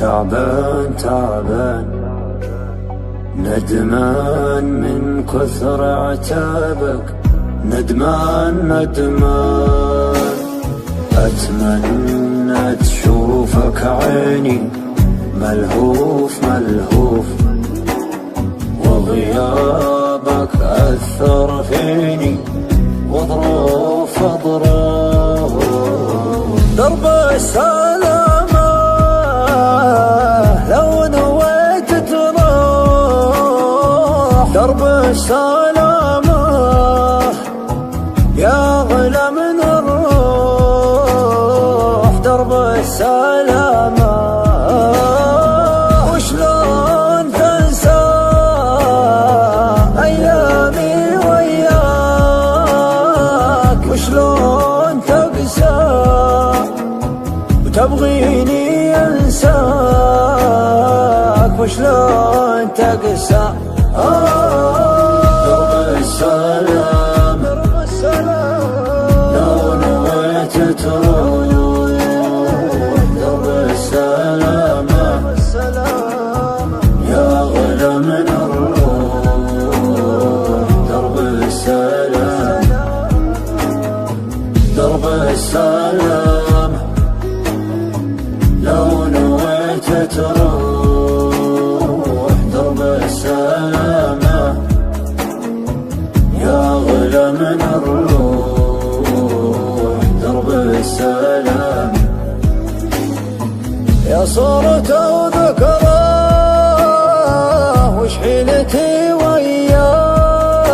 تعبان تعبان ندمان من كثر عتابك، ندمان ندمان. أتمنى تشوفك عيني ملهوف ملهوف، وغيابك أثر فيني وظروف ظروف. درب السلامة لو نويت تروح، درب السلامة يا غلا من الروح، درب السلامة. وشلون تنسى أيامي وياك، وشلون تقسى وتبغيني أنساك، وشلون تقسى. درب السلام لو نويت تروح، درب السلامة يا غلا من الروح، درب السلام. درب السلام لو نويت تروح، درب السلامة يا غلا من الروح، درب السلام. يا صورة وذكراه وش حيلتي وياه،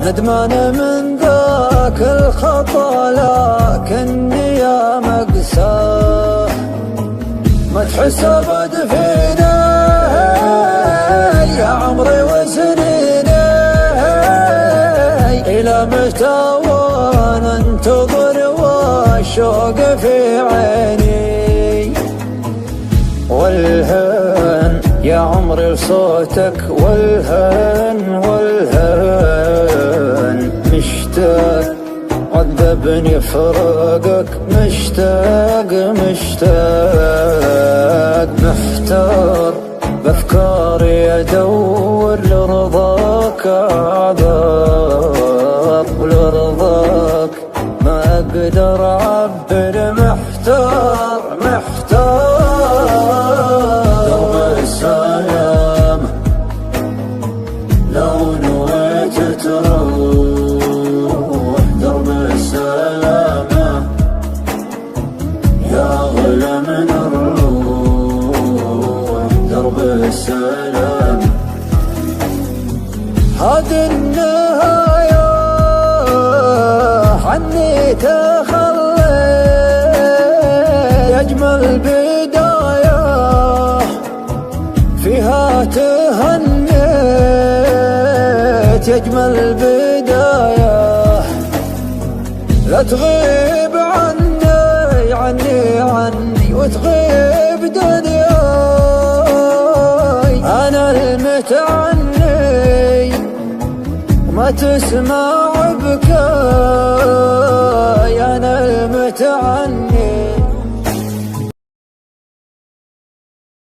ندمان من ذاك الخطا لكني يا مقساه. ما تحسب دفينه يا عمري وسنينه، إلى متى وانا انتظر والشوق في عيني. والهن يا عمري لصوتك، والهن والهن مشتاق عذبني فراقك، مشتاق مشتاق محتار بأفكاري أدور لرضاك أعذار، ولرضاك ما أقدر أعبر، محتار محتار. درب السلام لو نويت تروح، درب السلامة يا غلا من الروح، درب السلام. هذه النهاية عني تخليت، أجمل بداية فيها تهنيت، أجمل بداية. لا تغيب عني عني عني وتغيب دنياي، أنا المتعني وما تسمع بكاي، أنا المتعني